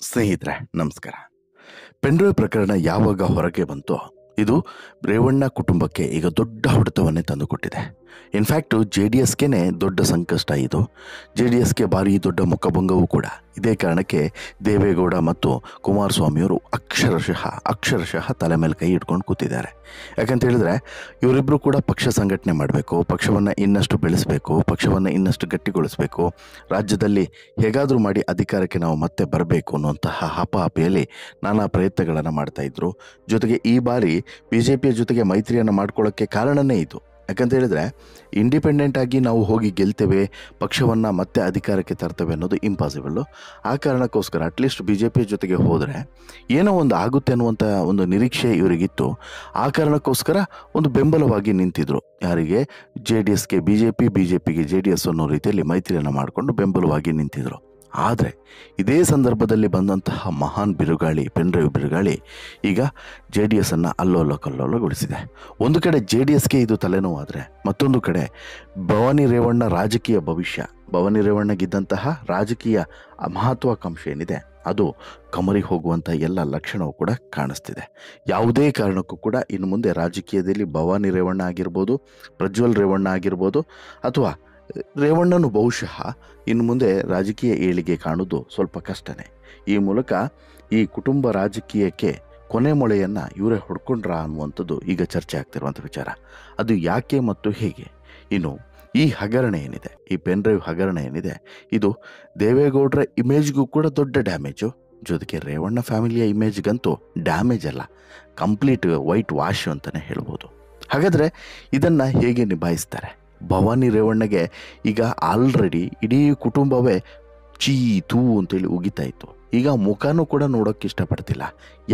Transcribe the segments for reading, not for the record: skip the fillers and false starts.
ಸ್ನೇಹಿತರೆ ನಮಸ್ಕಾರ. ಪೆನ್ಡ್ರೈವ್ ಪ್ರಕರಣ ಯಾವಾಗ ಹೊರಗೆ ಬಂತೋ ಇದು ರೇವಣ್ಣ ಕುಟುಂಬಕ್ಕೆ ಈಗ ದೊಡ್ಡ ಹೊಡೆತವನ್ನೇ ತಂದುಕೊಟ್ಟಿದೆ. ಇನ್ಫ್ಯಾಕ್ಟು JDSಗೆ ದೊಡ್ಡ ಸಂಕಷ್ಟ ಇದು. JDSಗೆ ಭಾರಿ ದೊಡ್ಡ ಮುಖಭಂಗವೂ ಕೂಡ. ಇದೇ ಕಾರಣಕ್ಕೆ ದೇವೇಗೌಡ ಮತ್ತು ಕುಮಾರಸ್ವಾಮಿಯವರು ಅಕ್ಷರಶಃ ತಲೆ ಮೇಲೆ ಕೈ ಇಟ್ಕೊಂಡು ಕೂತಿದ್ದಾರೆ. ಯಾಕಂತ ಹೇಳಿದ್ರೆ ಇವರಿಬ್ಬರು ಕೂಡ ಪಕ್ಷ ಸಂಘಟನೆ ಮಾಡಬೇಕು, ಪಕ್ಷವನ್ನು ಇನ್ನಷ್ಟು ಬೆಳೆಸಬೇಕು, ಪಕ್ಷವನ್ನು ಇನ್ನಷ್ಟು ಗಟ್ಟಿಗೊಳಿಸಬೇಕು, ರಾಜ್ಯದಲ್ಲಿ ಹೇಗಾದರೂ ಮಾಡಿ ಅಧಿಕಾರಕ್ಕೆ ನಾವು ಮತ್ತೆ ಬರಬೇಕು ಅನ್ನುವಂತಹ ಹಪಾಹಪಿಯಲ್ಲಿ ನಾನಾ ಪ್ರಯತ್ನಗಳನ್ನು ಮಾಡ್ತಾಯಿದ್ರು. ಜೊತೆಗೆ ಈ ಬಾರಿ BJPಯ ಜೊತೆಗೆ ಮೈತ್ರಿಯನ್ನು ಮಾಡ್ಕೊಳ್ಳೋಕ್ಕೆ ಕಾರಣನೇ ಇದು. ಯಾಕಂತ ಹೇಳಿದ್ರೆ ಇಂಡಿಪೆಂಡೆಂಟ್ ಆಗಿ ನಾವು ಹೋಗಿ ಗೆಲ್ತೇವೆ, ಪಕ್ಷವನ್ನು ಮತ್ತೆ ಅಧಿಕಾರಕ್ಕೆ ತರ್ತೇವೆ ಅನ್ನೋದು ಇಂಪಾಸಿಬಲ್ಲು. ಆ ಕಾರಣಕ್ಕೋಸ್ಕರ ಅಟ್ಲೀಸ್ಟ್ BJPಯ ಜೊತೆಗೆ ಹೋದರೆ ಏನೋ ಒಂದು ಆಗುತ್ತೆ ಅನ್ನುವಂಥ ಒಂದು ನಿರೀಕ್ಷೆ ಇವರಿಗಿತ್ತು. ಆ ಕಾರಣಕ್ಕೋಸ್ಕರ ಒಂದು ಬೆಂಬಲವಾಗಿ ನಿಂತಿದ್ರು. ಯಾರಿಗೆ? JDSಗೆ BJPಗೆ JDS ಅನ್ನೋ ರೀತಿಯಲ್ಲಿ ಮೈತ್ರಿಯನ್ನು ಮಾಡಿಕೊಂಡು ಬೆಂಬಲವಾಗಿ ನಿಂತಿದ್ರು. ಆದರೆ ಇದೇ ಸಂದರ್ಭದಲ್ಲಿ ಬಂದಂತಹ ಮಹಾನ್ ಬಿರುಗಾಳಿ, ಪೆನ್ಡ್ರೈವ್ ಬಿರುಗಾಳಿ ಈಗ JDSನ್ನು ಅಲ್ಲೋಲಕಲ್ಲೋಲಗೊಳಿಸಿದೆ. ಒಂದು ಕಡೆ JDSಗೆ ಇದು ತಲೆನೋವಾದರೆ ಮತ್ತೊಂದು ಕಡೆ ಭವಾನಿ ರೇವಣ್ಣ ರಾಜಕೀಯ ಭವಿಷ್ಯ, ಭವಾನಿ ರೇವಣ್ಣಗಿದ್ದಂತಹ ರಾಜಕೀಯ ಮಹತ್ವಾಕಾಂಕ್ಷೆ ಏನಿದೆ ಅದು ಕಮರಿ ಹೋಗುವಂಥ ಎಲ್ಲ ಲಕ್ಷಣವೂ ಕೂಡ ಕಾಣಿಸ್ತಿದೆ. ಯಾವುದೇ ಕಾರಣಕ್ಕೂ ಕೂಡ ಇನ್ನು ಮುಂದೆ ರಾಜಕೀಯದಲ್ಲಿ ಭವಾನಿ ರೇವಣ್ಣ ಆಗಿರ್ಬೋದು, ಪ್ರಜ್ವಲ್ ರೇವಣ್ಣ ಆಗಿರ್ಬೋದು, ಅಥವಾ ರೇವಣ್ಣನು ಬಹುಶಃ ಇನ್ನು ಮುಂದೆ ರಾಜಕೀಯ ಏಳಿಗೆ ಕಾಣೋದು ಸ್ವಲ್ಪ ಕಷ್ಟನೇ. ಈ ಮೂಲಕ ಈ ಕುಟುಂಬ ರಾಜಕೀಯಕ್ಕೆ ಕೊನೆ ಮೊಳೆಯನ್ನು ಇವರೇ ಹೊಡ್ಕೊಂಡ್ರ ಅನ್ನುವಂಥದ್ದು ಈಗ ಚರ್ಚೆ ಆಗ್ತಿರುವಂಥ ವಿಚಾರ. ಅದು ಯಾಕೆ ಮತ್ತು ಹೇಗೆ? ಇನ್ನು ಈ ಹಗರಣ ಏನಿದೆ, ಈ ಪೆನ್ಡ್ರೈವ್ ಹಗರಣ ಏನಿದೆ, ಇದು ದೇವೇಗೌಡರ ಇಮೇಜ್ಗೂ ಕೂಡ ದೊಡ್ಡ ಡ್ಯಾಮೇಜು. ಜೊತೆಗೆ ರೇವಣ್ಣ ಫ್ಯಾಮಿಲಿಯ ಇಮೇಜ್ಗಂತೂ ಡ್ಯಾಮೇಜ್ ಅಲ್ಲ, ಕಂಪ್ಲೀಟ್ ವೈಟ್ ವಾಶ್ ಅಂತಲೇ ಹೇಳ್ಬೋದು. ಹಾಗಾದರೆ ಇದನ್ನು ಹೇಗೆ ನಿಭಾಯಿಸ್ತಾರೆ? ಭವಾನಿ ರೇವಣ್ಣಗೆ ಈಗ ಆಲ್ರೆಡಿ ಇಡೀ ಕುಟುಂಬವೇ ಚೀತು ಅಂತೇಳಿ ಉಗಿತಾ ಇತ್ತು. ಈಗ ಮುಖನೂ ಕೂಡ ನೋಡೋಕ್ಕೆ ಇಷ್ಟಪಡ್ತಿಲ್ಲ.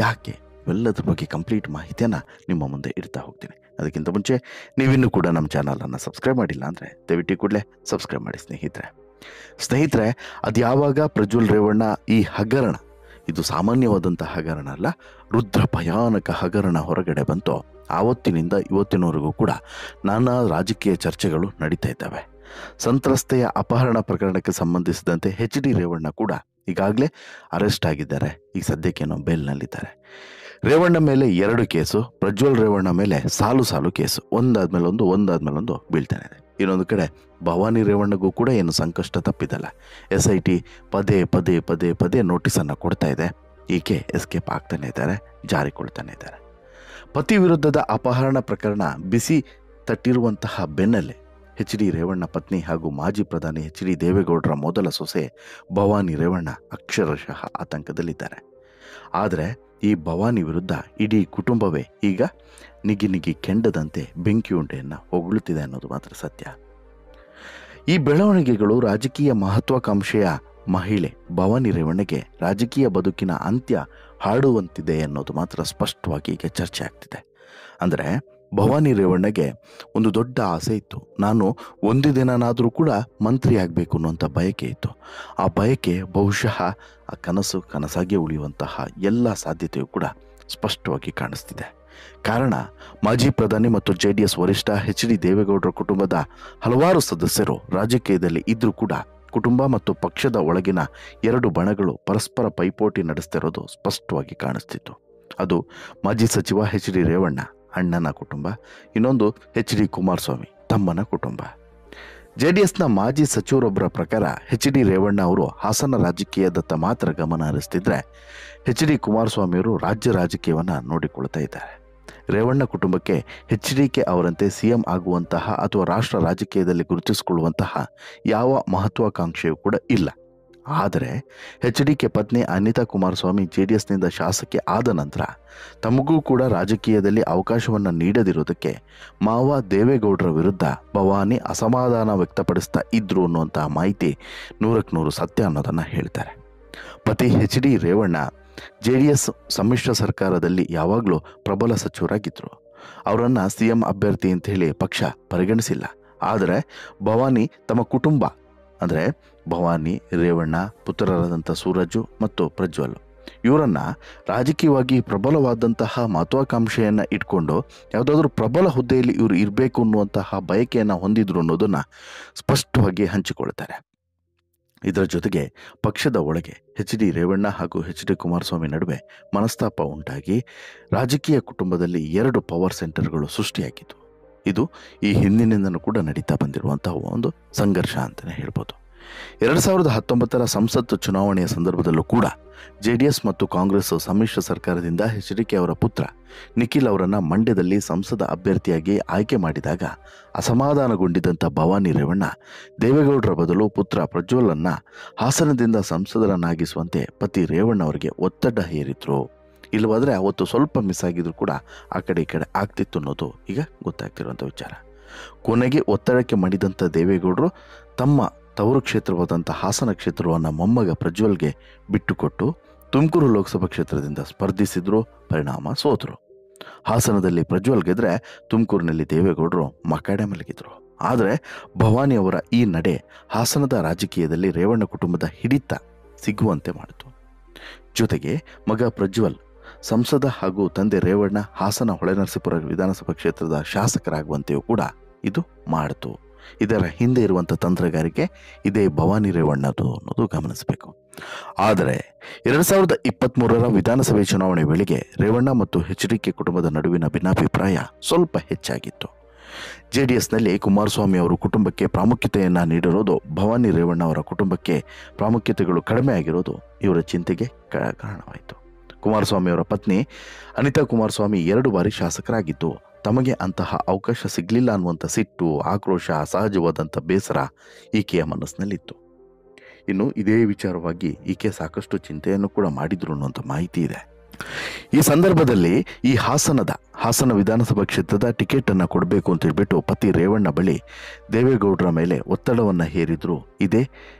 ಯಾಕೆ? ಇವೆಲ್ಲದ್ರ ಬಗ್ಗೆ ಕಂಪ್ಲೀಟ್ ಮಾಹಿತಿಯನ್ನು ನಿಮ್ಮ ಮುಂದೆ ಇಡ್ತಾ ಹೋಗ್ತೀನಿ. ಅದಕ್ಕಿಂತ ಮುಂಚೆ ನೀವಿನ್ನೂ ಕೂಡ ನಮ್ಮ ಚಾನಲನ್ನು ಸಬ್ಸ್ಕ್ರೈಬ್ ಮಾಡಿಲ್ಲ ಅಂದರೆ ದಯವಿಟ್ಟು ಕೂಡಲೇ ಸಬ್ಸ್ಕ್ರೈಬ್ ಮಾಡಿ ಸ್ನೇಹಿತರೆ. ಅದು ಯಾವಾಗ ಪ್ರಜ್ವಲ್ ರೇವಣ್ಣ ಈ ಹಗರಣ, ಇದು ಸಾಮಾನ್ಯವಾದಂಥ ಹಗರಣ ಅಲ್ಲ, ರುದ್ರ ಭಯಾನಕ ಹಗರಣ ಹೊರಗಡೆ ಬಂತೋ ಆವತ್ತಿನಿಂದ ಇವತ್ತಿನವರೆಗೂ ಕೂಡ ನಾನಾ ರಾಜಕೀಯ ಚರ್ಚೆಗಳು ನಡೀತಾ ಇದ್ದಾವೆ. ಸಂತ್ರಸ್ತೆಯ ಅಪಹರಣ ಪ್ರಕರಣಕ್ಕೆ ಸಂಬಂಧಿಸಿದಂತೆ HD ರೇವಣ್ಣ ಕೂಡ ಈಗಾಗಲೇ ಅರೆಸ್ಟ್ ಆಗಿದ್ದಾರೆ. ಈಗ ಸದ್ಯಕ್ಕೇನೋ ಬೇಲ್ನಲ್ಲಿದ್ದಾರೆ. ರೇವಣ್ಣ ಮೇಲೆ 2 ಕೇಸು, ಪ್ರಜ್ವಲ್ ರೇವಣ್ಣ ಮೇಲೆ ಸಾಲು ಕೇಸು, ಒಂದಾದ್ಮೇಲೊಂದು ಬೀಳ್ತಾನೆ ಇದೆ. ಇನ್ನೊಂದು ಕಡೆ ಭವಾನಿ ರೇವಣ್ಣಗೂ ಕೂಡ ಏನು ಸಂಕಷ್ಟ ತಪ್ಪಿದಲ್ಲ. SIT ಪದೇ ನೋಟಿಸನ್ನು ಕೊಡ್ತಾ ಇದೆ. ಈಕೆ ಎಸ್ಕೇಪ್ ಆಗ್ತಾನೆ ಇದ್ದಾರೆ, ಜಾರಿಕೊಳ್ತಾನೆ ಇದ್ದಾರೆ. ಪತಿ ವಿರುದ್ಧದ ಅಪಹರಣ ಪ್ರಕರಣ ಬಿಸಿ ತಟ್ಟಿರುವಂತಹ ಬೆನ್ನಲ್ಲೇ HD ರೇವಣ್ಣ ಪತ್ನಿ ಹಾಗೂ ಮಾಜಿ ಪ್ರಧಾನಿ HD ದೇವೇಗೌಡರ ಮೊದಲ ಸೊಸೆ ಭವಾನಿ ರೇವಣ್ಣ ಅಕ್ಷರಶಃ ಆತಂಕದಲ್ಲಿದ್ದಾರೆ. ಆದರೆ ಈ ಭವಾನಿ ವಿರುದ್ಧ ಇಡೀ ಕುಟುಂಬವೇ ಈಗ ನಿಗಿ ಕೆಂಡದಂತೆ ಬೆಂಕಿಯುಂಡೆಯನ್ನು ಹೊಗಳುತ್ತಿದೆ ಅನ್ನೋದು ಮಾತ್ರ ಸತ್ಯ. ಈ ಬೆಳವಣಿಗೆಗಳು ರಾಜಕೀಯ ಮಹತ್ವಾಕಾಂಕ್ಷೆಯ ಮಹಿಳೆ ಭವಾನಿ ರೇವಣ್ಣಗೆ ರಾಜಕೀಯ ಬದುಕಿನ ಅಂತ್ಯ ಹಾಡುವಂತಿದೆ ಅನ್ನೋದು ಮಾತ್ರ ಸ್ಪಷ್ಟವಾಗಿ ಈಗ ಚರ್ಚೆ ಆಗ್ತಿದೆ. ಅಂದರೆ ಭವಾನಿ ರೇವಣ್ಣಗೆ ಒಂದು ದೊಡ್ಡ ಆಸೆ ಇತ್ತು. ನಾನು ಒಂದು ದಿನನಾದರೂ ಕೂಡ ಮಂತ್ರಿ ಆಗಬೇಕು ಅನ್ನುವಂಥ ಬಯಕೆ ಇತ್ತು. ಆ ಬಯಕೆ ಬಹುಶಃ ಆ ಕನಸಾಗಿ ಉಳಿಯುವಂತಹ ಎಲ್ಲ ಸಾಧ್ಯತೆಯೂ ಕೂಡ ಸ್ಪಷ್ಟವಾಗಿ ಕಾಣಿಸ್ತಿದೆ. ಕಾರಣ ಮಾಜಿ ಪ್ರಧಾನಿ ಮತ್ತು JDS ವರಿಷ್ಠ HD ದೇವೇಗೌಡರ ಕುಟುಂಬದ ಹಲವಾರು ಸದಸ್ಯರು ರಾಜಕೀಯದಲ್ಲಿ ಇದ್ರೂ ಕೂಡ ಕುಟುಂಬ ಮತ್ತು ಪಕ್ಷದ ಒಳಗಿನ 2 ಬಣಗಳು ಪರಸ್ಪರ ಪೈಪೋಟಿ ನಡೆಸ್ತಿರೋದು ಸ್ಪಷ್ಟವಾಗಿ ಕಾಣಿಸ್ತಿತ್ತು. ಅದು ಮಾಜಿ ಸಚಿವ HD ರೇವಣ್ಣ ಅಣ್ಣನ ಕುಟುಂಬ, ಇನ್ನೊಂದು HD ಕುಮಾರಸ್ವಾಮಿ ತಮ್ಮನ ಕುಟುಂಬ. JDSನ ಮಾಜಿ ಸಚಿವರೊಬ್ಬರ ಪ್ರಕಾರ HD ರೇವಣ್ಣ ಅವರು ಹಾಸನ ರಾಜಕೀಯದತ್ತ ಮಾತ್ರ ಗಮನ ಹರಿಸ್ತಿದ್ರೆ HD ಕುಮಾರಸ್ವಾಮಿಯವರು ರಾಜ್ಯ ರಾಜಕೀಯವನ್ನು ನೋಡಿಕೊಳ್ತಾ ಇದ್ದಾರೆ. ರೇವಣ್ಣ ಕುಟುಂಬಕ್ಕೆ HDK ಅವರಂತೆ CM ಆಗುವಂತಹ ಅಥವಾ ರಾಷ್ಟ್ರ ರಾಜಕೀಯದಲ್ಲಿ ಗುರುತಿಸಿಕೊಳ್ಳುವಂತಹ ಯಾವ ಮಹತ್ವಾಕಾಂಕ್ಷೆಯೂ ಕೂಡ ಇಲ್ಲ. ಆದರೆ HDK ಪತ್ನಿ ಅನಿತಾ ಕುಮಾರಸ್ವಾಮಿ JDSನಿಂದ ಶಾಸಕಿ ಆದ ನಂತರ ತಮಗೂ ಕೂಡ ರಾಜಕೀಯದಲ್ಲಿ ಅವಕಾಶವನ್ನು ನೀಡದಿರುವುದಕ್ಕೆ ಮಾವ ದೇವೇಗೌಡರ ವಿರುದ್ಧ ಭವಾನಿ ಅಸಮಾಧಾನ ವ್ಯಕ್ತಪಡಿಸ್ತಾ ಇದ್ರು ಅನ್ನುವಂತಹ ಮಾಹಿತಿ 100% ಸತ್ಯ ಅನ್ನೋದನ್ನು ಹೇಳ್ತಾರೆ. ಪತಿ HD ರೇವಣ್ಣ JDS ಸಮ್ಮಿಶ್ರ ಸರ್ಕಾರದಲ್ಲಿ ಯಾವಾಗಲೂ ಪ್ರಬಲ ಸಚಿವರಾಗಿದ್ದರು. ಅವರನ್ನು CM ಅಭ್ಯರ್ಥಿ ಅಂತ ಹೇಳಿ ಪಕ್ಷ ಪರಿಗಣಿಸಿಲ್ಲ. ಆದರೆ ಭವಾನಿ ತಮ್ಮ ಕುಟುಂಬ ಅಂದರೆ ಭವಾನಿ ರೇವಣ್ಣ ಪುತ್ರರಾದಂಥ ಸೂರಜು ಮತ್ತು ಪ್ರಜ್ವಲ್ ಇವರನ್ನು ರಾಜಕೀಯವಾಗಿ ಪ್ರಬಲವಾದಂತಹ ಮಹತ್ವಾಕಾಂಕ್ಷೆಯನ್ನು ಇಟ್ಕೊಂಡು ಯಾವುದಾದ್ರೂ ಪ್ರಬಲ ಹುದ್ದೆಯಲ್ಲಿ ಇವರು ಇರಬೇಕು ಅನ್ನುವಂತಹ ಬಯಕೆಯನ್ನು ಹೊಂದಿದ್ರು ಅನ್ನೋದನ್ನು ಸ್ಪಷ್ಟವಾಗಿ ಹಂಚಿಕೊಳ್ತಾರೆ. ಇದರ ಜೊತೆಗೆ ಪಕ್ಷದ ಒಳಗೆ ಎಚ್ ಡಿ ರೇವಣ್ಣ ಹಾಗೂ ಎಚ್ ಡಿ ಕುಮಾರಸ್ವಾಮಿ ನಡುವೆ ಮನಸ್ತಾಪ ಉಂಟಾಗಿ ರಾಜಕೀಯ ಕುಟುಂಬದಲ್ಲಿ 2 ಪವರ್ ಸೆಂಟರ್ಗಳು ಸೃಷ್ಟಿಯಾಗಿತ್ತು. ಇದು ಈ ಹಿಂದಿನಿಂದನೂ ಕೂಡ ನಡೀತಾ ಬಂದಿರುವಂತಹ ಒಂದು ಸಂಘರ್ಷ ಅಂತಲೇ ಹೇಳ್ಬೋದು. 2019 ಸಂಸತ್ ಚುನಾವಣೆಯ ಸಂದರ್ಭದಲ್ಲೂ ಕೂಡ JDS ಮತ್ತು ಕಾಂಗ್ರೆಸ್ ಸಮ್ಮಿಶ್ರ ಸರ್ಕಾರದಿಂದ HDK ಅವರ ಪುತ್ರ ನಿಖಿಲ್ ಅವರನ್ನು ಮಂಡ್ಯದಲ್ಲಿ ಸಂಸದ ಅಭ್ಯರ್ಥಿಯಾಗಿ ಆಯ್ಕೆ ಮಾಡಿದಾಗ ಅಸಮಾಧಾನಗೊಂಡಿದ್ದಂಥ ಭವಾನಿ ರೇವಣ್ಣ ದೇವೇಗೌಡರ ಬದಲು ಪುತ್ರ ಪ್ರಜ್ವಲನ್ನ ಹಾಸನದಿಂದ ಸಂಸದರನ್ನಾಗಿಸುವಂತೆ ಪತಿ ರೇವಣ್ಣ ಅವರಿಗೆ ಒತ್ತಡ ಹೇರಿದ್ರು. ಇಲ್ಲವಾದರೆ ಅವತ್ತು ಸ್ವಲ್ಪ ಮಿಸ್ ಆಗಿದ್ರು ಕೂಡ ಆ ಕಡೆ ಈ ಕಡೆ ಆಗ್ತಿತ್ತು ಅನ್ನೋದು ಈಗ ಗೊತ್ತಾಗ್ತಿರುವಂಥ ವಿಚಾರ. ಕೊನೆಗೆ ಒತ್ತಡಕ್ಕೆ ಮಣಿದಂಥ ದೇವೇಗೌಡರು ತಮ್ಮ ತವರು ಕ್ಷೇತ್ರವಾದಂಥ ಹಾಸನ ಕ್ಷೇತ್ರವನ್ನು ಮೊಮ್ಮಗ ಪ್ರಜ್ವಲ್ಗೆ ಬಿಟ್ಟುಕೊಟ್ಟು ತುಮಕೂರು ಲೋಕಸಭಾ ಕ್ಷೇತ್ರದಿಂದ ಸ್ಪರ್ಧಿಸಿದ್ರು. ಪರಿಣಾಮ ಸೋತರು. ಹಾಸನದಲ್ಲಿ ಪ್ರಜ್ವಲ್ ಗೆದ್ರೆ ತುಮಕೂರಿನಲ್ಲಿ ದೇವೇಗೌಡರು ಮಕಾಡೆ ಮಲಗಿದ್ರು. ಆದರೆ ಭವಾನಿ ಅವರ ಈ ನಡೆ ಹಾಸನದ ರಾಜಕೀಯದಲ್ಲಿ ರೇವಣ್ಣ ಕುಟುಂಬದ ಹಿಡಿತ ಸಿಗುವಂತೆ ಮಾಡಿತು. ಜೊತೆಗೆ ಮಗ ಪ್ರಜ್ವಲ್ ಸಂಸದ ಹಾಗೂ ತಂದೆ ರೇವಣ್ಣ ಹಾಸನ ಹೊಳೆನರಸೀಪುರ ವಿಧಾನಸಭಾ ಕ್ಷೇತ್ರದ ಶಾಸಕರಾಗುವಂತೆಯೂ ಕೂಡ ಇದು ಮಾಡಿತು. ಇದರ ಹಿಂದೆ ಇರುವಂಥ ತಂತ್ರಗಾರಿಕೆ ಇದೇ ಭವಾನಿ ರೇವಣ್ಣದು ಅನ್ನೋದು ಗಮನಿಸಬೇಕು. ಆದರೆ 2023 ವಿಧಾನಸಭೆ ಚುನಾವಣೆ ವೇಳೆಗೆ ರೇವಣ್ಣ ಮತ್ತು HDK ಕುಟುಂಬದ ನಡುವಿನ ಭಿನ್ನಾಭಿಪ್ರಾಯ ಸ್ವಲ್ಪ ಹೆಚ್ಚಾಗಿತ್ತು. JDSನಲ್ಲಿ ಕುಮಾರಸ್ವಾಮಿ ಅವರು ಕುಟುಂಬಕ್ಕೆ ಪ್ರಾಮುಖ್ಯತೆಯನ್ನು ನೀಡಿರೋದು, ಭವಾನಿ ರೇವಣ್ಣ ಅವರ ಕುಟುಂಬಕ್ಕೆ ಪ್ರಾಮುಖ್ಯತೆಗಳು ಕಡಿಮೆ ಆಗಿರೋದು ಇವರ ಚಿಂತೆಗೆ ಕಾರಣವಾಯಿತು. ಕುಮಾರಸ್ವಾಮಿ ಅವರ ಪತ್ನಿ ಅನಿತಾ ಕುಮಾರಸ್ವಾಮಿ 2 ಬಾರಿ ಶಾಸಕರಾಗಿದ್ದು ತಮಗೆ ಅಂತಹ ಅವಕಾಶ ಸಿಗಲಿಲ್ಲ ಅನ್ನುವಂಥ ಸಿಟ್ಟು, ಆಕ್ರೋಶ, ಸಹಜವಾದಂಥ ಬೇಸರ ಈಕೆಯ ಮನಸ್ಸಿನಲ್ಲಿತ್ತು. ಇನ್ನು ಇದೇ ವಿಚಾರವಾಗಿ ಈಕೆ ಸಾಕಷ್ಟು ಚಿಂತೆಯನ್ನು ಕೂಡ ಮಾಡಿದ್ರು ಅನ್ನುವಂಥ ಮಾಹಿತಿ ಇದೆ. ಈ ಸಂದರ್ಭದಲ್ಲಿ ಈ ಹಾಸನ ವಿಧಾನಸಭಾ ಕ್ಷೇತ್ರದ ಟಿಕೆಟನ್ನು ಕೊಡಬೇಕು ಅಂತ ಹೇಳ್ಬಿಟ್ಟು ಪತಿ ರೇವಣ್ಣ ಬಳಿ ದೇವೇಗೌಡರ ಮೇಲೆ ಒತ್ತಡವನ್ನು ಹೇರಿದ್ರು. ಇದೇ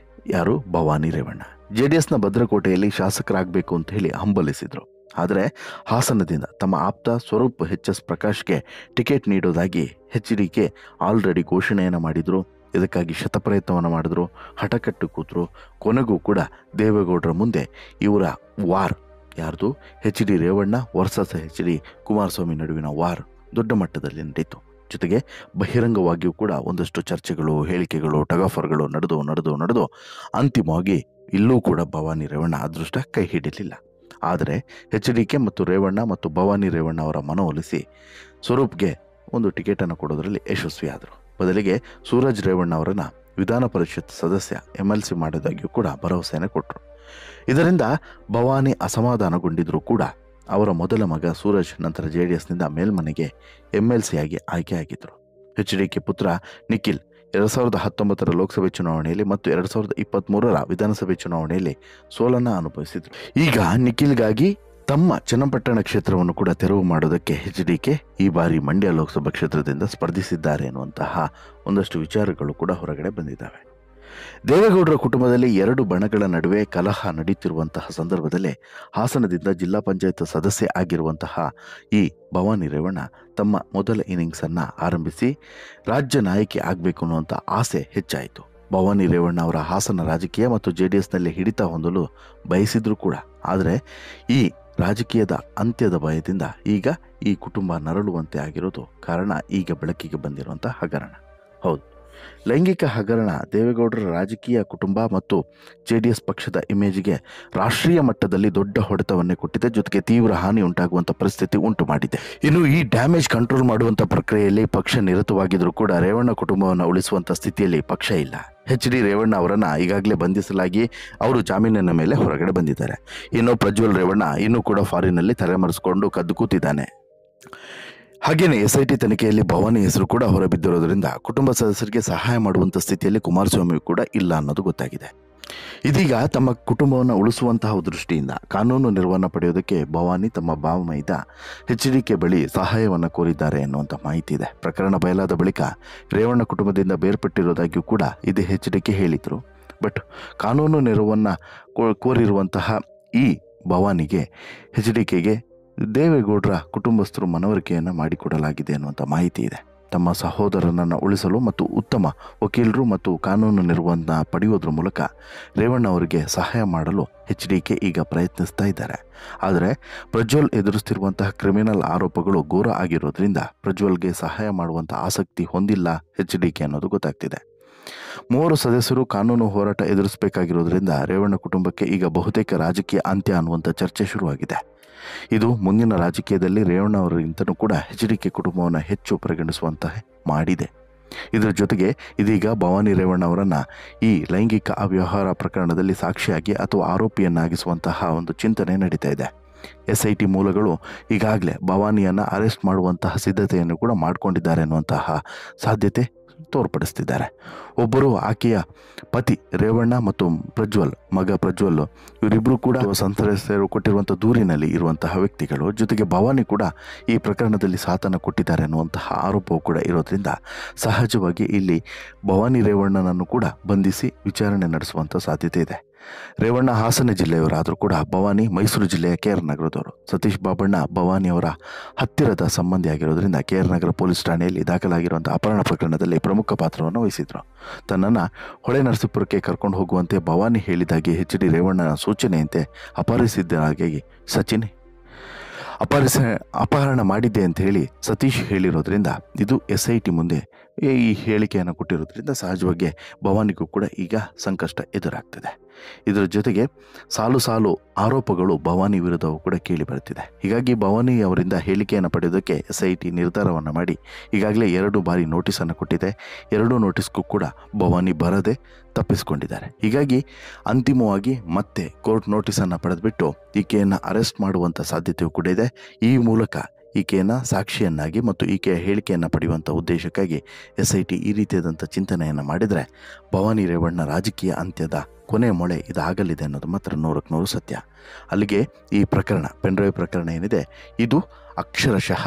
ಯಾರು? ಭವಾನಿ ರೇವಣ್ಣ. JDSನ ಭದ್ರಕೋಟೆಯಲ್ಲಿ ಶಾಸಕರಾಗಬೇಕು ಅಂತ ಹೇಳಿ ಹಂಬಲಿಸಿದ್ರು. ಆದರೆ ಹಾಸನದಿಂದ ತಮ್ಮ ಆಪ್ತ ಸ್ವರೂಪ್ HS ಪ್ರಕಾಶ್ಗೆ ಟಿಕೆಟ್ ನೀಡೋದಾಗಿ HDK ಆಲ್ರೆಡಿ ಘೋಷಣೆಯನ್ನು ಮಾಡಿದರು. ಇದಕ್ಕಾಗಿ ಶತಪ್ರಯತ್ನವನ್ನು ಮಾಡಿದ್ರು, ಹಠಕಟ್ಟು ಕೂತರು. ಕೊನೆಗೂ ಕೂಡ ದೇವೇಗೌಡರ ಮುಂದೆ ಇವರ ವಾರ್, ಯಾರ್ದು? HD Revanna versus HD Kumaraswamy ನಡುವಿನ ವಾರ್ ದೊಡ್ಡ ಮಟ್ಟದಲ್ಲಿ ನಡೀತು. ಜೊತೆಗೆ ಬಹಿರಂಗವಾಗಿಯೂ ಕೂಡ ಒಂದಷ್ಟು ಚರ್ಚೆಗಳು, ಹೇಳಿಕೆಗಳು, ಟಗಾಫರ್ಗಳು ನಡೆದು ಅಂತಿಮವಾಗಿ ಇಲ್ಲೂ ಕೂಡ ಭವಾನಿ ರೇವಣ್ಣ ಅದೃಷ್ಟ ಕೈ ಹಿಡಿಲಿಲ್ಲ. ಆದರೆ HDK ಮತ್ತು ರೇವಣ್ಣ ಮತ್ತು ಭವಾನಿ ರೇವಣ್ಣ ಅವರ ಮನವೊಲಿಸಿ ಸ್ವರೂಪ್ಗೆ ಒಂದು ಟಿಕೆಟನ್ನು ಕೊಡೋದರಲ್ಲಿ ಯಶಸ್ವಿಯಾದರು. ಬದಲಿಗೆ ಸೂರಜ್ ರೇವಣ್ಣ ಅವರನ್ನು ವಿಧಾನ ಪರಿಷತ್ ಸದಸ್ಯ MLC ಮಾಡೋದಾಗಿಯೂ ಕೂಡ ಭರವಸೆಯನ್ನು ಕೊಟ್ಟರು. ಇದರಿಂದ ಭವಾನಿ ಅಸಮಾಧಾನಗೊಂಡಿದ್ದರೂ ಕೂಡ ಅವರ ಮೊದಲ ಮಗ ಸೂರಜ್ ನಂತರ JDSನಿಂದ ಮೇಲ್ಮನೆಗೆ MLC ಆಗಿ ಆಯ್ಕೆಯಾಗಿದ್ದರು. HDK ಪುತ್ರ ನಿಖಿಲ್ 2019 ಲೋಕಸಭೆ ಚುನಾವಣೆಯಲ್ಲಿ ಮತ್ತು 2023 ವಿಧಾನಸಭೆ ಚುನಾವಣೆಯಲ್ಲಿ ಸೋಲನ್ನು ಅನುಭವಿಸಿದರು. ಈಗ ನಿಖಿಲ್ಗಾಗಿ ತಮ್ಮ ಚನ್ನಪಟ್ಟಣ ಕ್ಷೇತ್ರವನ್ನು ಕೂಡ ತೆರವು ಮಾಡೋದಕ್ಕೆ HDK ಈ ಬಾರಿ ಮಂಡ್ಯ ಲೋಕಸಭಾ ಕ್ಷೇತ್ರದಿಂದ ಸ್ಪರ್ಧಿಸಿದ್ದಾರೆ ಎನ್ನುವಂತಹ ಒಂದಷ್ಟು ವಿಚಾರಗಳು ಕೂಡ ಹೊರಗಡೆ ಬಂದಿದ್ದಾವೆ. ದೇವೇಗೌಡರ ಕುಟುಂಬದಲ್ಲಿ 2 ಬಣಗಳ ನಡುವೆ ಕಲಹ ನಡೆಯುತ್ತಿರುವಂತಹ ಸಂದರ್ಭದಲ್ಲೇ ಹಾಸನದಿಂದ ಜಿಲ್ಲಾ ಪಂಚಾಯತ್ ಸದಸ್ಯೆ ಆಗಿರುವಂತಹ ಈ ಭವಾನಿ ರೇವಣ್ಣ ತಮ್ಮ ಮೊದಲ ಇನ್ನಿಂಗ್ಸನ್ನು ಆರಂಭಿಸಿ ರಾಜ್ಯ ನಾಯಕಿ ಆಗಬೇಕು ಅನ್ನುವಂಥ ಆಸೆ ಹೆಚ್ಚಾಯಿತು. ಭವಾನಿ ರೇವಣ್ಣ ಅವರ ಹಾಸನ ರಾಜಕೀಯ ಮತ್ತು JDSನಲ್ಲಿ ಹಿಡಿತ ಹೊಂದಲು ಬಯಸಿದ್ರು ಕೂಡ. ಆದರೆ ಈ ರಾಜಕೀಯದ ಅಂತ್ಯದ ಭಯದಿಂದ ಈಗ ಈ ಕುಟುಂಬ ನರಳುವಂತೆ ಆಗಿರೋದು ಕಾರಣ ಈಗ ಬೆಳಕಿಗೆ ಬಂದಿರುವಂಥ ಹಗರಣ. ಹೌದು, ಲೈಂಗಿಕ ಹಗರಣ ದೇವೇಗೌಡರ ರಾಜಕೀಯ ಕುಟುಂಬ ಮತ್ತು JDS ಪಕ್ಷದ ಇಮೇಜ್ಗೆ ರಾಷ್ಟ್ರೀಯ ಮಟ್ಟದಲ್ಲಿ ದೊಡ್ಡ ಹೊಡೆತವನ್ನೇ ಕೊಟ್ಟಿದೆ. ಜೊತೆಗೆ ತೀವ್ರ ಹಾನಿ ಉಂಟಾಗುವಂಥ ಪರಿಸ್ಥಿತಿ ಉಂಟು ಮಾಡಿದೆ. ಇನ್ನು ಈ ಡ್ಯಾಮೇಜ್ ಕಂಟ್ರೋಲ್ ಮಾಡುವಂಥ ಪ್ರಕ್ರಿಯೆಯಲ್ಲಿ ಪಕ್ಷ ನಿರತವಾಗಿದ್ದರೂ ಕೂಡ ರೇವಣ್ಣ ಕುಟುಂಬವನ್ನು ಉಳಿಸುವಂಥ ಸ್ಥಿತಿಯಲ್ಲಿ ಪಕ್ಷ ಇಲ್ಲ. HD ರೇವಣ್ಣ ಅವರನ್ನು ಈಗಾಗಲೇ ಬಂಧಿಸಲಾಗಿ ಅವರು ಜಾಮೀನಿನ ಮೇಲೆ ಹೊರಗಡೆ ಬಂದಿದ್ದಾರೆ. ಇನ್ನು ಪ್ರಜ್ವಲ್ ರೇವಣ್ಣ ಇನ್ನೂ ಕೂಡ ಫಾರಿನಲ್ಲಿ ತಲೆಮರೆಸಿಕೊಂಡು ಕದ್ದು ಕೂತಿದ್ದಾನೆ. ಹಾಗೆಯೇ SIT ತನಿಖೆಯಲ್ಲಿ ಭವಾನಿ ಹೆಸರು ಕೂಡ ಹೊರಬಿದ್ದಿರೋದ್ರಿಂದ ಕುಟುಂಬ ಸದಸ್ಯರಿಗೆ ಸಹಾಯ ಮಾಡುವಂಥ ಸ್ಥಿತಿಯಲ್ಲಿ ಕುಮಾರಸ್ವಾಮಿ ಕೂಡ ಇಲ್ಲ ಅನ್ನೋದು ಗೊತ್ತಾಗಿದೆ. ಇದೀಗ ತಮ್ಮ ಕುಟುಂಬವನ್ನು ಉಳಿಸುವಂತಹ ದೃಷ್ಟಿಯಿಂದ ಕಾನೂನು ನೆರವನ್ನು ಪಡೆಯೋದಕ್ಕೆ ಭವಾನಿ ತಮ್ಮ ಭಾವಮೈದ HDK ಬಳಿ ಸಹಾಯವನ್ನು ಕೋರಿದ್ದಾರೆ ಎನ್ನುವಂಥ ಮಾಹಿತಿ ಇದೆ. ಪ್ರಕರಣ ಬಯಲಾದ ಬಳಿಕ ರೇವಣ್ಣ ಕುಟುಂಬದಿಂದ ಬೇರ್ಪಟ್ಟಿರೋದಾಗಿಯೂ ಕೂಡ ಇದೇ HDK ಹೇಳಿದರು. ಬಟ್ ಕಾನೂನು ನೆರವನ್ನು ಕೋರಿರುವಂತಹ ಈ ಭವಾನಿಗೆ HDKಗೆ ದೇವೇಗೌಡರ ಕುಟುಂಬಸ್ಥರು ಮನವರಿಕೆಯನ್ನು ಮಾಡಿಕೊಡಲಾಗಿದೆ ಅನ್ನುವಂಥ ಮಾಹಿತಿ ಇದೆ. ತಮ್ಮ ಸಹೋದರನನ್ನು ಉಳಿಸಲು ಮತ್ತು ಉತ್ತಮ ವಕೀಲರು ಮತ್ತು ಕಾನೂನು ನೆರವನ್ನು ಪಡೆಯುವುದರ ಮೂಲಕ ರೇವಣ್ಣ ಅವರಿಗೆ ಸಹಾಯ ಮಾಡಲು HDK ಈಗ ಪ್ರಯತ್ನಿಸ್ತಾ ಇದ್ದಾರೆ. ಆದರೆ ಪ್ರಜ್ವಲ್ ಎದುರಿಸ್ತಿರುವಂತಹ ಕ್ರಿಮಿನಲ್ ಆರೋಪಗಳು ಘೋರ ಆಗಿರೋದ್ರಿಂದ ಪ್ರಜ್ವಲ್ಗೆ ಸಹಾಯ ಮಾಡುವಂಥ ಆಸಕ್ತಿ ಹೊಂದಿಲ್ಲ HDK ಅನ್ನೋದು ಗೊತ್ತಾಗ್ತಿದೆ. ಮೂವರು ಸದಸ್ಯರು ಕಾನೂನು ಹೋರಾಟ ಎದುರಿಸಬೇಕಾಗಿರೋದ್ರಿಂದ ರೇವಣ್ಣ ಕುಟುಂಬಕ್ಕೆ ಈಗ ಬಹುತೇಕ ರಾಜಕೀಯ ಅಂತ್ಯ ಅನ್ನುವಂಥ ಚರ್ಚೆ ಶುರುವಾಗಿದೆ. ಇದು ಮುಂದಿನ ರಾಜಕೀಯದಲ್ಲಿ ರೇವಣ್ಣ ಅವರಿಗಿಂತಲೂ ಕೂಡ HDK ಕುಟುಂಬವನ್ನು ಹೆಚ್ಚು ಪರಿಗಣಿಸುವಂತಹ ಮಾಡಿದೆ. ಇದರ ಜೊತೆಗೆ ಇದೀಗ ಭವಾನಿ ರೇವಣ್ಣ ಅವರನ್ನು ಈ ಲೈಂಗಿಕ ಅವ್ಯವಹಾರ ಪ್ರಕರಣದಲ್ಲಿ ಸಾಕ್ಷಿಯಾಗಿ ಅಥವಾ ಆರೋಪಿಯನ್ನಾಗಿಸುವಂತಹ ಒಂದು ಚಿಂತನೆ ನಡೀತಾ ಇದೆ. SIT ಮೂಲಗಳು ಈಗಾಗಲೇ ಭವಾನಿಯನ್ನು ಅರೆಸ್ಟ್ ಮಾಡುವಂತಹ ಸಿದ್ಧತೆಯನ್ನು ಕೂಡ ಮಾಡಿಕೊಂಡಿದ್ದಾರೆ ಅನ್ನುವಂತಹ ಸಾಧ್ಯತೆ ತೋರ್ಪಡಿಸ್ತಿದ್ದಾರೆ. ಒಬ್ಬರು ಆಕೆಯ ಪತಿ ರೇವಣ್ಣ ಮತ್ತು ಪ್ರಜ್ವಲ್, ಮಗ ಪ್ರಜ್ವಲ್, ಇವರಿಬ್ಬರು ಕೂಡ ಸಂತ್ರಸ್ತರು ಕೊಟ್ಟಿರುವಂಥ ದೂರಿನಲ್ಲಿ ಇರುವಂತಹ ವ್ಯಕ್ತಿಗಳು. ಜೊತೆಗೆ ಭವಾನಿ ಕೂಡ ಈ ಪ್ರಕರಣದಲ್ಲಿ ಸಾಥನ್ನು ಕೊಟ್ಟಿದ್ದಾರೆ ಅನ್ನುವಂತಹ ಆರೋಪವು ಕೂಡ ಇರೋದ್ರಿಂದ ಸಹಜವಾಗಿ ಇಲ್ಲಿ ಭವಾನಿ ರೇವಣ್ಣನನ್ನು ಕೂಡ ಬಂಧಿಸಿ ವಿಚಾರಣೆ ನಡೆಸುವಂಥ ಸಾಧ್ಯತೆ ಇದೆ. ರೇವಣ್ಣ ಹಾಸನ ಜಿಲ್ಲೆಯವರಾದರೂ ಕೂಡ ಭವಾನಿ ಮೈಸೂರು ಜಿಲ್ಲೆಯ KR ನಗರದವರು. ಸತೀಶ್ ಬಾಬಣ್ಣ ಭವಾನಿಯವರ ಹತ್ತಿರದ ಸಂಬಂಧಿಯಾಗಿರೋದ್ರಿಂದ KR ನಗರ ಪೊಲೀಸ್ ಠಾಣೆಯಲ್ಲಿ ದಾಖಲಾಗಿರುವಂಥ ಅಪಹರಣ ಪ್ರಕರಣದಲ್ಲಿ ಪ್ರಮುಖ ಪಾತ್ರವನ್ನು ವಹಿಸಿದ್ರು. ತನ್ನನ್ನು ಹೊಳೆ ನರಸೀಪುರಕ್ಕೆ ಕರ್ಕೊಂಡು ಹೋಗುವಂತೆ ಭವಾನಿ ಹೇಳಿದಾಗೆ HD ರೇವಣ್ಣನ ಸೂಚನೆಯಂತೆ ಅಪಹರಿಸಿದ್ದಾಗಿ ಸಚಿನ್ ಅಪಹರಣ ಮಾಡಿದ್ದೆ ಅಂತ ಹೇಳಿ ಸತೀಶ್ ಹೇಳಿರೋದ್ರಿಂದ ಇದು SIT ಮುಂದೆ ಈ ಹೇಳಿಕೆಯನ್ನು ಕೊಟ್ಟಿರೋದ್ರಿಂದ ಸಹಜವಾಗಿ ಭವಾನಿಗೂ ಕೂಡ ಈಗ ಸಂಕಷ್ಟ ಎದುರಾಗ್ತಿದೆ. ಇದರ ಜೊತೆಗೆ ಸಾಲು ಸಾಲು ಆರೋಪಗಳು ಭವಾನಿ ವಿರುದ್ಧವೂ ಕೂಡ ಕೇಳಿ ಬರುತ್ತಿದೆ. ಹೀಗಾಗಿ ಭವಾನಿ ಅವರಿಂದ ಹೇಳಿಕೆಯನ್ನು ಪಡೆಯೋದಕ್ಕೆ SIT ನಿರ್ಧಾರವನ್ನು ಮಾಡಿ ಈಗಾಗಲೇ 2 ಬಾರಿ ನೋಟಿಸನ್ನು ಕೊಟ್ಟಿದೆ. 2 ನೋಟಿಸ್ಗೂ ಕೂಡ ಭವಾನಿ ಬರದೆ ತಪ್ಪಿಸಿಕೊಂಡಿದ್ದಾರೆ. ಹೀಗಾಗಿ ಅಂತಿಮವಾಗಿ ಮತ್ತೆ ಕೋರ್ಟ್ ನೋಟಿಸನ್ನು ಪಡೆದುಬಿಟ್ಟು ಈಕೆಯನ್ನು ಅರೆಸ್ಟ್ ಮಾಡುವಂಥ ಸಾಧ್ಯತೆಯೂ ಕೂಡ ಇದೆ. ಈ ಮೂಲಕ ಈಕೆಯನ್ನು ಸಾಕ್ಷಿಯನ್ನಾಗಿ ಮತ್ತು ಈಕೆಯ ಹೇಳಿಕೆಯನ್ನು ಪಡೆಯುವಂಥ ಉದ್ದೇಶಕ್ಕಾಗಿ SIT ಈ ರೀತಿಯಾದಂಥ ಚಿಂತನೆಯನ್ನು ಮಾಡಿದರೆ ಭವಾನಿ ರೇವಣ್ಣ ರಾಜಕೀಯ ಅಂತ್ಯದ ಕೊನೆಯ ಮೊಳೆ ಇದಾಗಲಿದೆ ಅನ್ನೋದು ಮಾತ್ರ 100ಕ್ಕೆ 100 ಸತ್ಯ. ಅಲ್ಲಿಗೆ ಈ ಪ್ರಕರಣ, ಪೆನ್ಡ್ರೈವ್ ಪ್ರಕರಣ ಏನಿದೆ, ಇದು ಅಕ್ಷರಶಃ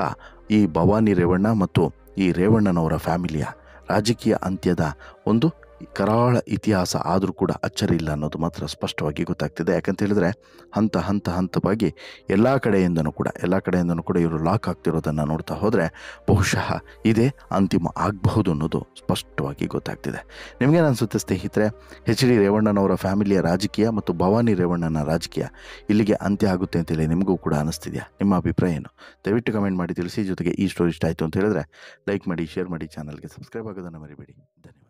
ಈ ಭವಾನಿ ರೇವಣ್ಣ ಮತ್ತು ಈ ರೇವಣ್ಣನವರ ಫ್ಯಾಮಿಲಿಯ ರಾಜಕೀಯ ಅಂತ್ಯದ ಒಂದು ಕರಾಳ ಇತಿಹಾಸ ಆದರೂ ಕೂಡ ಅಚ್ಚರಿ ಇಲ್ಲ ಅನ್ನೋದು ಮಾತ್ರ ಸ್ಪಷ್ಟವಾಗಿ ಗೊತ್ತಾಗ್ತಿದೆ. ಯಾಕಂತ ಹೇಳಿದ್ರೆ ಹಂತವಾಗಿ ಎಲ್ಲ ಕಡೆಯಿಂದನೂ ಕೂಡ ಇವರು ಲಾಕ್ ಆಗ್ತಿರೋದನ್ನು ನೋಡ್ತಾ ಹೋದರೆ ಬಹುಶಃ ಇದೇ ಅಂತಿಮ ಆಗಬಹುದು ಅನ್ನೋದು ಸ್ಪಷ್ಟವಾಗಿ ಗೊತ್ತಾಗ್ತಿದೆ. ನಿಮಗೇನು ಅನಿಸುತ್ತೆ ಸ್ನೇಹಿತರೆ? HD ರೇವಣ್ಣನವರ ಫ್ಯಾಮಿಲಿಯ ರಾಜಕೀಯ ಮತ್ತು ಭವಾನಿ ರೇವಣ್ಣನ ರಾಜಕೀಯ ಇಲ್ಲಿಗೆ ಅಂತ್ಯ ಆಗುತ್ತೆ ಅಂತೇಳಿ ನಿಮಗೂ ಕೂಡ ಅನಿಸ್ತಿದೆಯಾ? ನಿಮ್ಮ ಅಭಿಪ್ರಾಯ ಏನು? ದಯವಿಟ್ಟು ಕಮೆಂಟ್ ಮಾಡಿ ತಿಳಿಸಿ. ಜೊತೆಗೆ ಈ ಸ್ಟೋರಿ ಇಷ್ಟ ಆಯಿತು ಅಂತ ಹೇಳಿದ್ರೆ ಲೈಕ್ ಮಾಡಿ, ಶೇರ್ ಮಾಡಿ, ಚಾನಲ್ಗೆ ಸಬ್ಸ್ಕ್ರೈಬ್ ಆಗೋದನ್ನು ಮರಿಬೇಡಿ. ಧನ್ಯವಾದ.